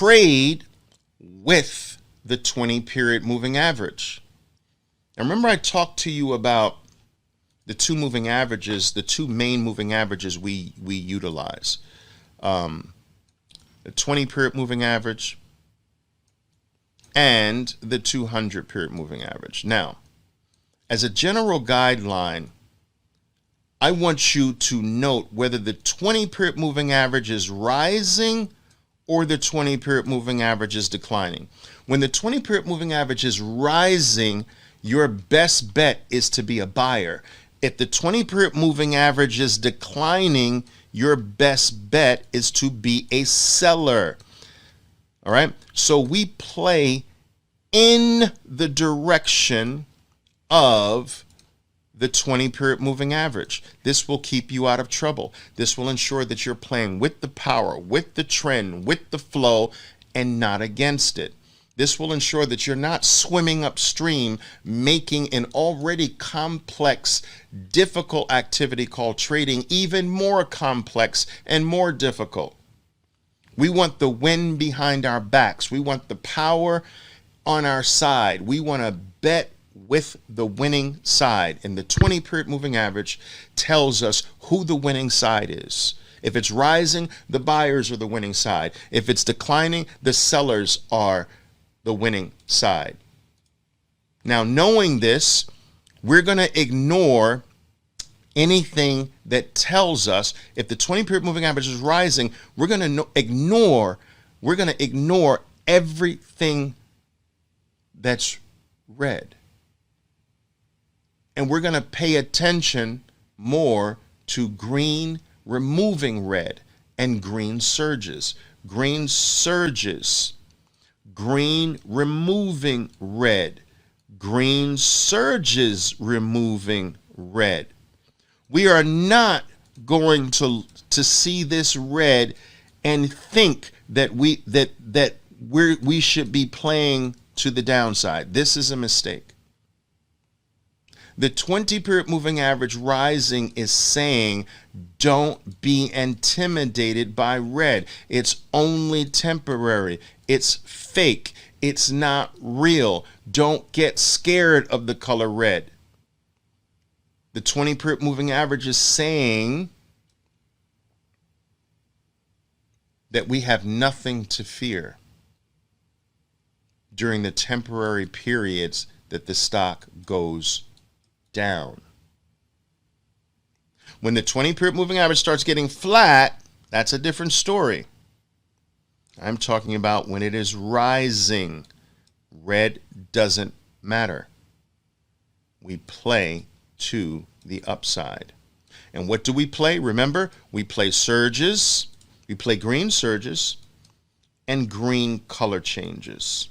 trade with the 20-period moving average. Now remember I talked to you about the two moving averages, the two main moving averages we utilize. The 20-period moving average and the 200-period moving average. Now, as a general guideline, I want you to note whether the 20-period moving average is rising or the 20-period moving average is declining. When the 20-period moving average is rising, your best bet is to be a buyer. If the 20-period moving average is declining, your best bet is to be a seller. All right? So we play in the direction of the 20-period moving average. This will keep you out of trouble. This will ensure that you're playing with the power, with the trend, with the flow, and not against it. This will ensure that you're not swimming upstream, making an already complex, difficult activity called trading even more complex and more difficult. We want the wind behind our backs. We want the power on our side. We want to bet with the winning side. And the 20-period moving average tells us who the winning side is. If it's rising, the buyers are the winning side. If it's declining, the sellers are the winning side. Now, knowing this, we're going to ignore anything that tells us if the 20-period moving average is rising. We're going to ignore everything that's red. And we're going to pay attention more to green removing red and green surges. Green surges. Green removing red. Green surges removing red. We are not going to see this red and think that we should be playing to the downside. This is a mistake. The 20-period moving average rising is saying don't be intimidated by red. It's only temporary. It's fake. It's not real. Don't get scared of the color red. The 20-period moving average is saying that we have nothing to fear during the temporary periods that the stock goes down. When the 20-period moving average starts getting flat, that's a different story. I'm talking about when it is rising. Red doesn't matter. We play to the upside. And what do we play? Remember, we play surges, we play green surges, and green color changes.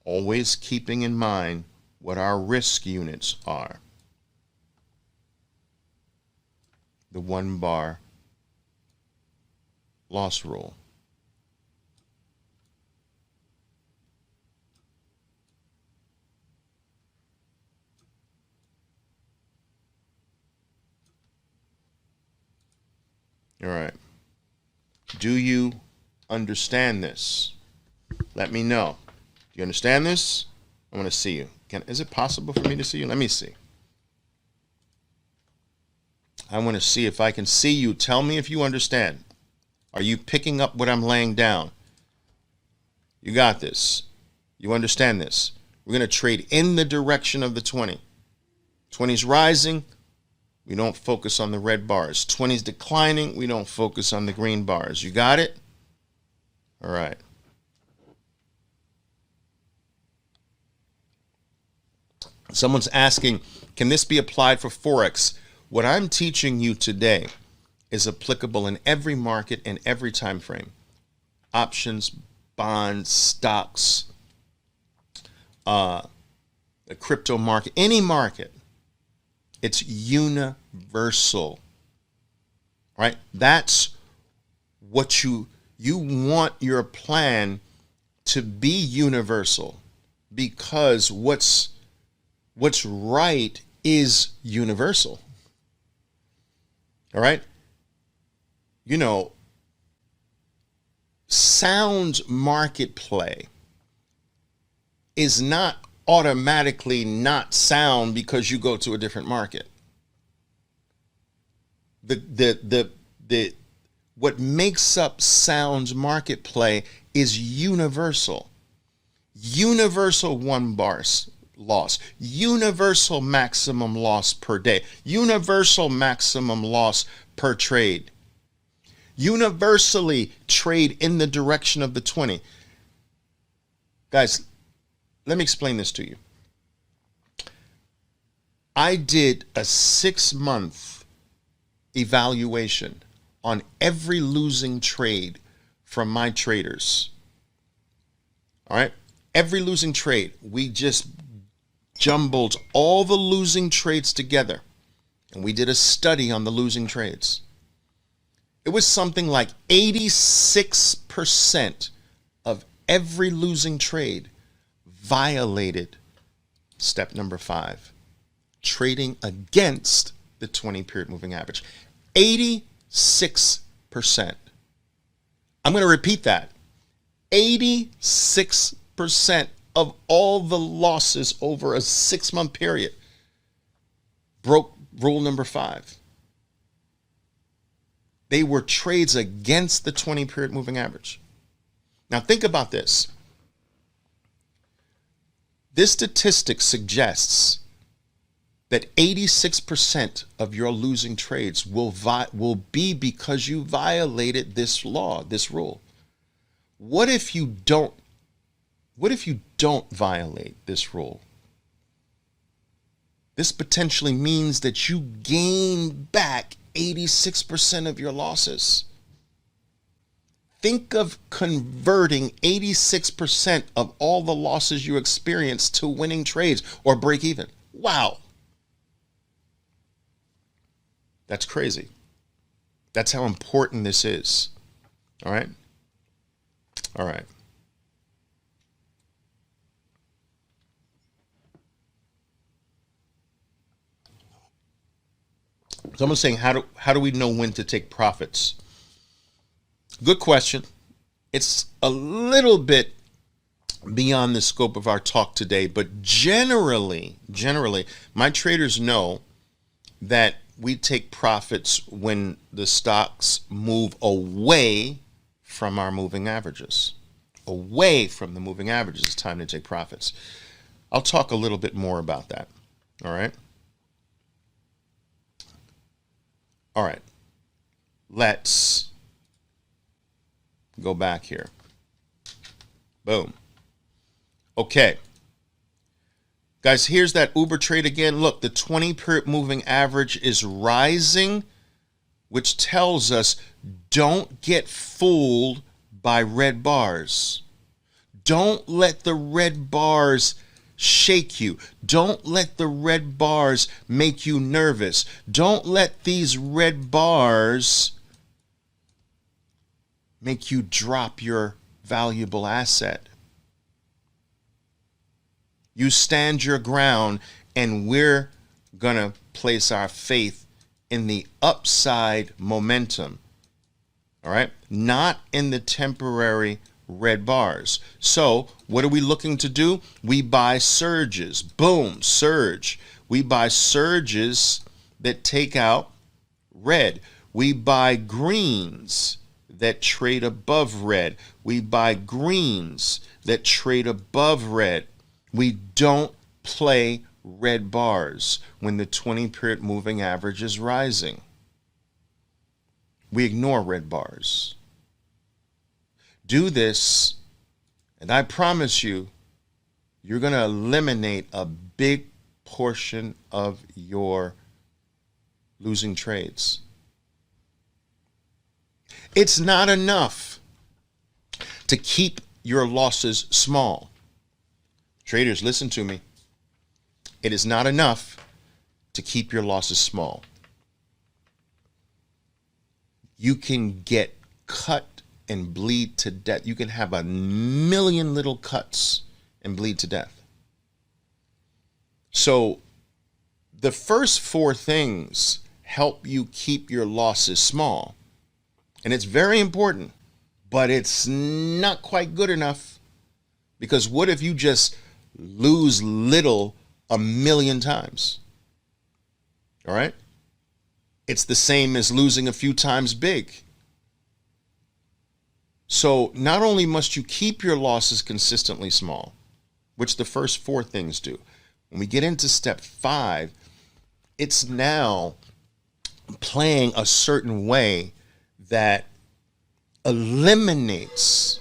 Always keeping in mind what our risk units are. The 1-bar loss rule. All right. Do you understand this? Let me know. Do you understand this? I want to see you. Is it possible for me to see you? Let me see. I want to see if I can see you. Tell me if you understand. Are you picking up what I'm laying down? You got this. You understand this. We're going to trade in the direction of the 20. 20's rising. We don't focus on the red bars. 20's declining. We don't focus on the green bars. You got it? All right. Someone's asking, can this be applied for Forex? What I'm teaching you today is applicable in every market and every time frame. Options, bonds, stocks, the crypto market, any market. It's universal, right? That's what you want your plan to be universal, because what's right is universal. All right? You know, sound market play is not automatically not sound because you go to a different market. What makes up sound market play is universal. Universal one bars loss, universal maximum loss per day, universal maximum loss per trade. Universally trade in the direction of the 20. Guys, let me explain this to you. I did a 6-month evaluation on every losing trade from my traders. All right? Every losing trade. We just jumbled all the losing trades together, and we did a study on the losing trades. It was something like 86% of every losing trade violated step number 5, trading against the 20-period moving average. 86%. I'm going to repeat that. 86% of all the losses over a 6-month period broke rule number 5. They were trades against the 20-period moving average. Now think about this. This statistic suggests that 86% of your losing trades will be because you violated this law, this rule. What if you don't violate this rule? This potentially means that you gain back 86% of your losses. Think of converting 86% of all the losses you experience to winning trades or break even. Wow. That's crazy. That's how important this is. All right? All right. Someone's saying, how do we know when to take profits? Good question. It's a little bit beyond the scope of our talk today, but generally, my traders know that we take profits when the stocks move away from our moving averages. Away from the moving averages, it's time to take profits. I'll talk a little bit more about that. All right. All right. Let's go back here. Boom. Okay. Guys, here's that Uber trade again. Look, the 20-period moving average is rising, which tells us don't get fooled by red bars. Don't let the red bars shake you. Don't let the red bars make you nervous. Don't let these red bars make you drop your valuable asset. You stand your ground, and we're going to place our faith in the upside momentum. All right? Not in the temporary red bars. So what are we looking to do? We buy surges. Boom, surge. We buy surges that take out red. We buy greens that trade above red. We buy greens that trade above red. We don't play red bars when the 20-period moving average is rising. We ignore red bars. Do this, and I promise you, you're going to eliminate a big portion of your losing trades. It's not enough to keep your losses small. Traders, listen to me. It is not enough to keep your losses small. You can get cut and bleed to death. You can have a million little cuts and bleed to death. So the first 4 things help you keep your losses small. And it's very important. but it's not quite good enough. Because what if you just lose little 1,000,000 times? All right? It's the same as losing a few times big. So not only must you keep your losses consistently small, which the first 4 things do. When we get into step 5, it's now playing a certain way that eliminates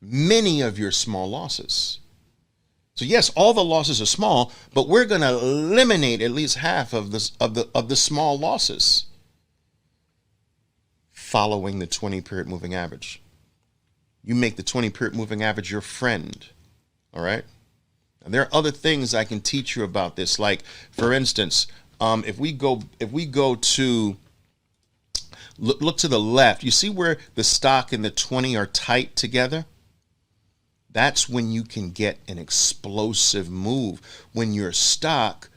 many of your small losses. So yes, all the losses are small, but we're going to eliminate at least half of the small losses following the 20-period moving average. You make the 20-period moving average your friend. All right. And there are other things I can teach you about this. Like, for instance, if we go to look to the left, you see where the stock and the 20 are tight together? That's when you can get an explosive move. When your stock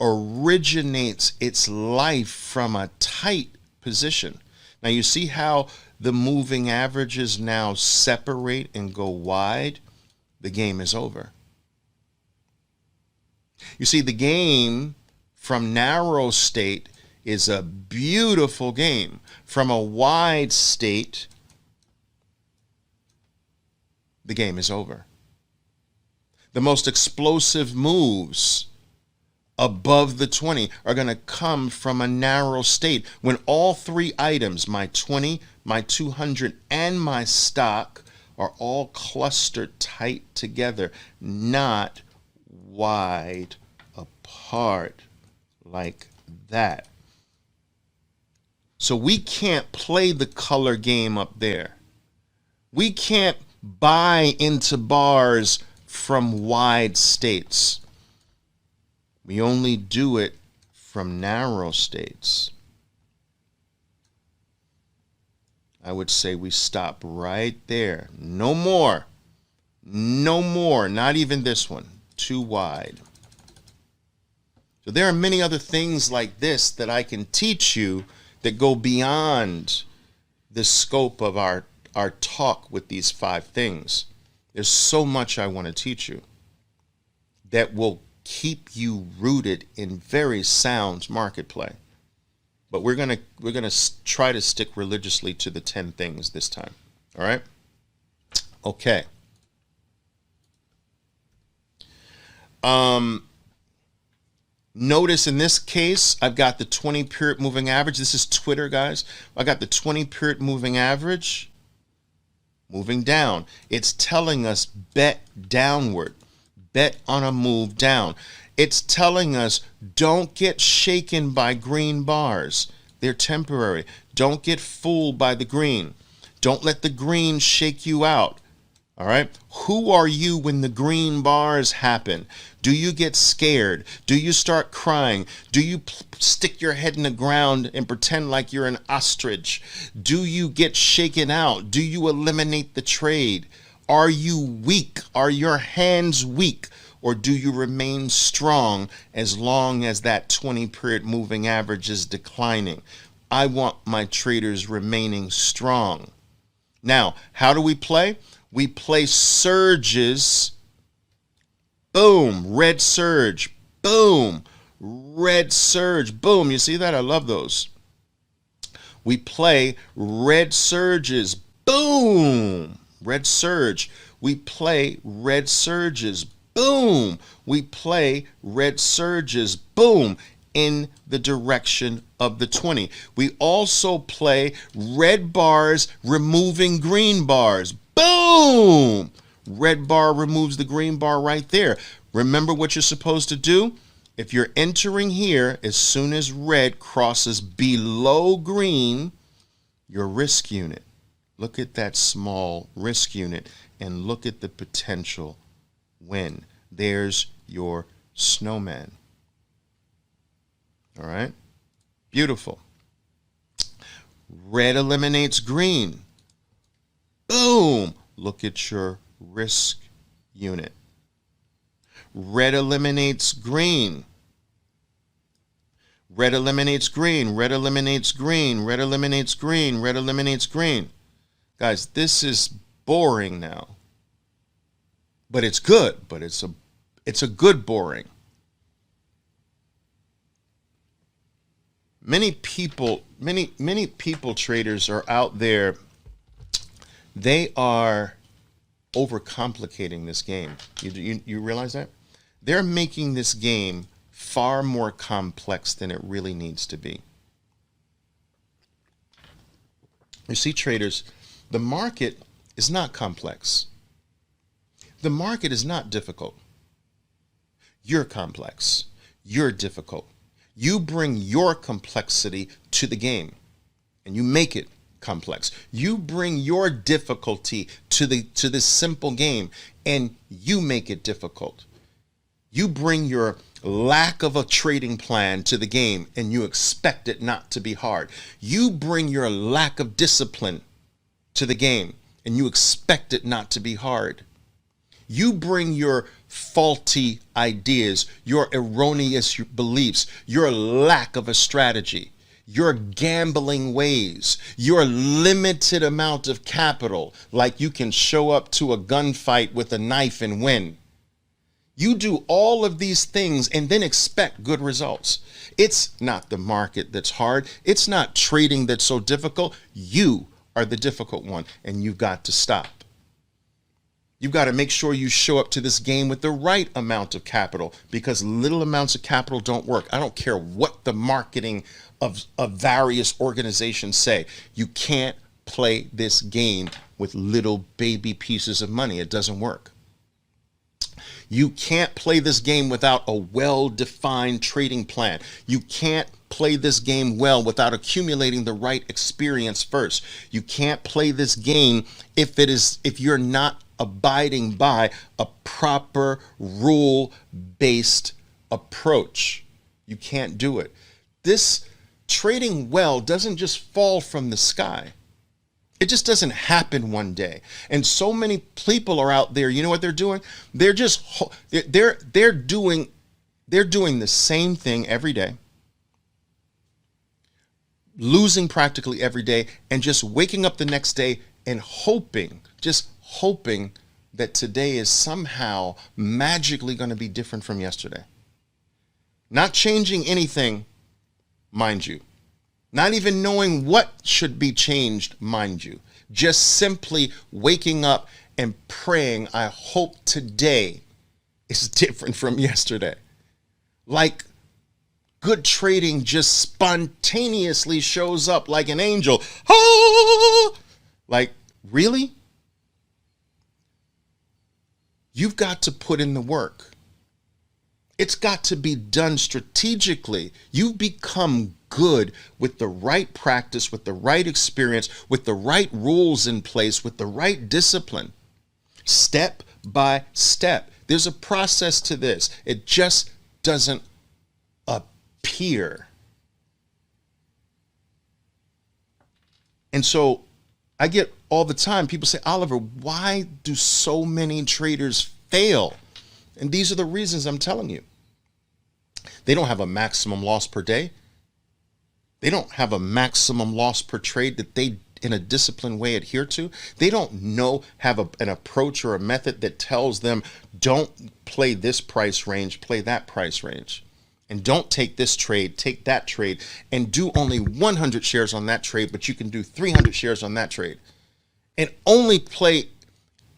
originates its life from a tight position. Now you see how the moving averages now separate and go wide? The game is over. You see, the game from narrow state is a beautiful game. From a wide state, the game is over. The most explosive moves above the 20 are going to come from a narrow state when all 3 items, my 20, my 200, and my stock, are all clustered tight together, not wide apart like that. So we can't play the color game up there. We can't buy into bars from wide states. We only do it from narrow states. I would say we stop right there. No more. No more. Not even this one. Too wide. So there are many other things like this that I can teach you that go beyond the scope of our talk with these 5 things. There's so much I want to teach you that will keep you rooted in very sound market play. But we're gonna try to stick religiously to the 10 things this time. All right? Okay. Notice in this case, I've got the 20-period moving average. This is Twitter, guys. I got the 20-period moving average moving down. It's telling us bet downward. Bet on a move down. It's telling us don't get shaken by green bars. They're temporary. Don't get fooled by the green. Don't let the green shake you out. All right? Who are you when the green bars happen? Do you get scared? Do you start crying? Do you stick your head in the ground and pretend like you're an ostrich? Do you get shaken out? Do you eliminate the trade? Are you weak? Are your hands weak? Or do you remain strong as long as that 20-period moving average is declining? I want my traders remaining strong. Now, how do we play? We play surges. Boom, red surge. Boom, red surge. Boom, you see that? I love those. We play red surges. Boom, red surge. We play red surges. Boom, we play red surges. Boom, in the direction of the 20. We also play red bars removing green bars. Boom! Red bar removes the green bar right there. Remember what you're supposed to do? If you're entering here, as soon as red crosses below green, your risk unit. Look at that small risk unit and look at the potential win. There's your snowman. All right? Beautiful. Red eliminates green. Boom! Look at your risk unit. Red eliminates green. Red eliminates green. Red eliminates green. Red eliminates green. Red eliminates green. Guys, this is boring now. But it's good, but it's a good boring. Many people traders are out there. They are overcomplicating this game. You realize that? They're making this game far more complex than it really needs to be. You see, traders, the market is not complex. The market is not difficult. You're complex. You're difficult. You bring your complexity to the game and you make it complex. You bring your difficulty to this simple game and you make it difficult. You bring your lack of a trading plan to the game and you expect it not to be hard. You bring your lack of discipline to the game and you expect it not to be hard. You bring your faulty ideas, your erroneous beliefs, your lack of a strategy, your gambling ways, your limited amount of capital, like you can show up to a gunfight with a knife and win. You do all of these things and then expect good results. It's not the market that's hard. It's not trading that's so difficult. You are the difficult one, and you've got to stop. You've got to make sure you show up to this game with the right amount of capital, because little amounts of capital don't work. I don't care what the marketing of various organizations say. You can't play this game with little baby pieces of money. It doesn't work. You can't play this game without a well-defined trading plan. You can't play this game well without accumulating the right experience first. You can't play this game if you're not abiding by a proper rule-based approach. You can't do it. This trading well doesn't just fall from the sky. It just doesn't happen one day. And so many people are out there, you know what they're doing? They're doing the same thing every day, losing practically every day, and just waking up the next day and hoping that today is somehow magically going to be different from yesterday. Not changing anything, mind you. Not even knowing what should be changed, mind you. Just simply waking up and praying, I hope today is different from yesterday. Like good trading just spontaneously shows up like an angel. Ah! Like, really? You've got to put in the work. It's got to be done strategically. You've become good with the right practice, with the right experience, with the right rules in place, with the right discipline. Step by step. There's a process to this. It just doesn't appear. And so I get all the time, people say, Oliver, why do so many traders fail? And these are the reasons I'm telling you. They don't have a maximum loss per day. They don't have a maximum loss per trade that they, in a disciplined way, adhere to. They don't have an approach or a method that tells them, don't play this price range, play that price range. And don't take this trade, take that trade, and do only 100 shares on that trade, but you can do 300 shares on that trade. And only play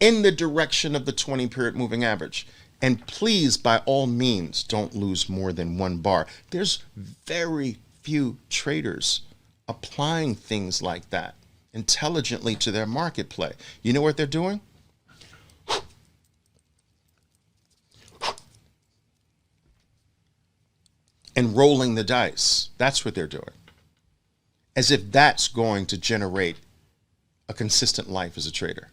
in the direction of the 20-period moving average. And please, by all means, don't lose more than one bar. There's very few traders applying things like that intelligently to their market play. You know what they're doing? And rolling the dice. That's what they're doing. As if that's going to generate a consistent life as a trader.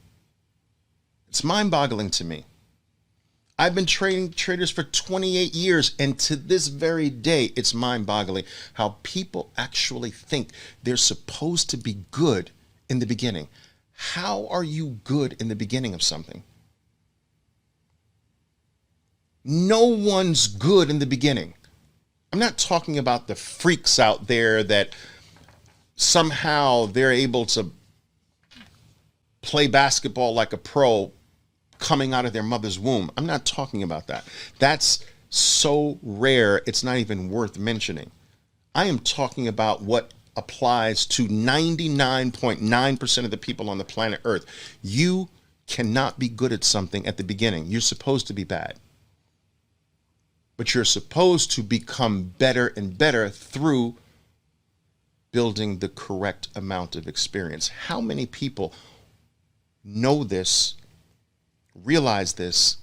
It's mind-boggling to me. I've been training traders for 28 years, and to this very day, it's mind-boggling how people actually think they're supposed to be good in the beginning. How are you good in the beginning of something? No one's good in the beginning. I'm not talking about the freaks out there that somehow they're able to play basketball like a pro coming out of their mother's womb. I'm not talking about that. That's so rare, it's not even worth mentioning. I am talking about what applies to 99.9% of the people on the planet Earth. You cannot be good at something at the beginning. You're supposed to be bad. But you're supposed to become better and better through building the correct amount of experience. How many people know this, realize this,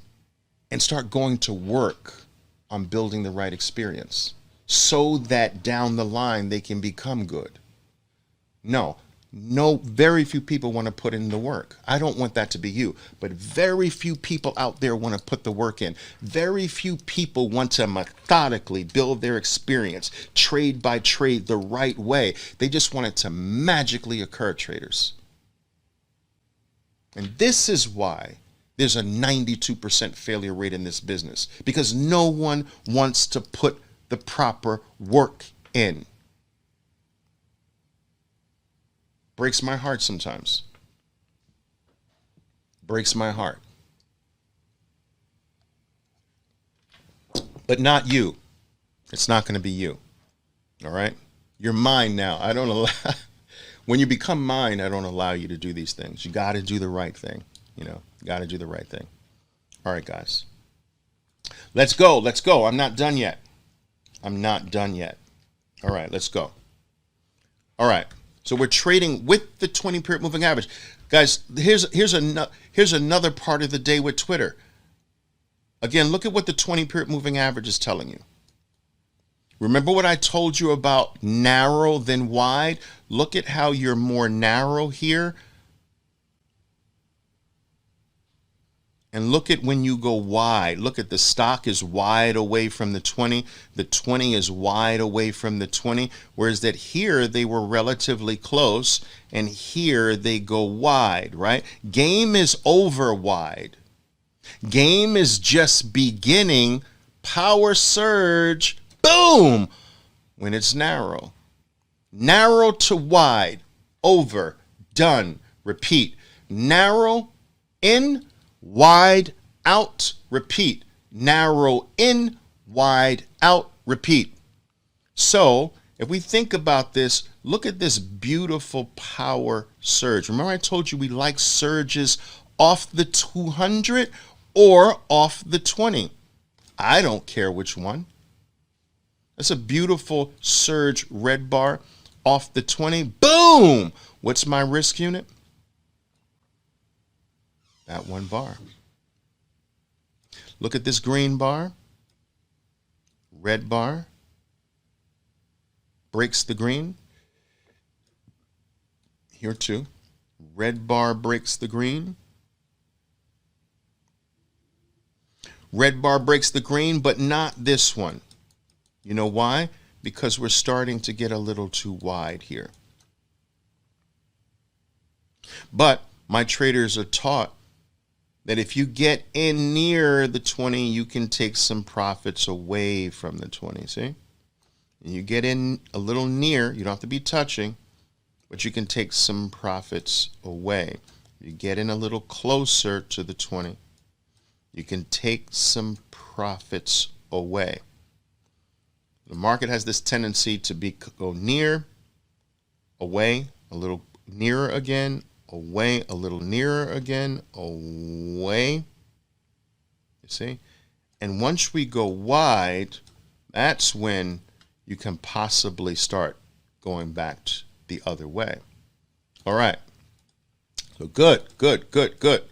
and start going to work on building the right experience so that down the line they can become good? No, very few people want to put in the work. I don't want that to be you, but very few people out there want to put the work in. Very few people want to methodically build their experience, trade by trade, the right way. They just want it to magically occur, traders. And this is why there's a 92% failure rate in this business, because no one wants to put the proper work in. Breaks my heart sometimes. Breaks my heart. But not you. It's not going to be you. All right? You're mine now. I don't allow. When you become mine, I don't allow you to do these things. You got to do the right thing. You got to do the right thing. All right, guys. Let's go. Let's go. I'm not done yet. I'm not done yet. All right, let's go. All right. So we're trading with the 20-period moving average. Guys, here's another part of the day with Twitter. Again, look at what the 20-period moving average is telling you. Remember what I told you about narrow than wide? Look at how you're more narrow here. And look at when you go wide. Look at the stock is wide away from the 20. The 20 is wide away from the 20. Whereas that here they were relatively close. And here they go wide, right? Game is over wide. Game is just beginning. Power surge. Boom! When it's narrow. Narrow to wide. Over. Done. Repeat. Narrow in. Wide out, repeat. Narrow in, wide out, repeat. So if we think about this, look at this beautiful power surge. Remember I told you we like surges off the 200 or off the 20. I don't care which one. That's a beautiful surge red bar off the 20. Boom! What's my risk unit? That one bar. Look at this green bar. Red bar. Breaks the green. Here too. Red bar breaks the green. Red bar breaks the green, but not this one. You know why? Because we're starting to get a little too wide here. But my traders are taught that if you get in near the 20, you can take some profits away from the 20, see? And you get in a little near, you don't have to be touching, but you can take some profits away. You get in a little closer to the 20, you can take some profits away. The market has this tendency to go near, away, a little nearer again, away, a little nearer again, away. You see? And once we go wide, that's when you can possibly start going back the other way. All right. So good, good, good, good.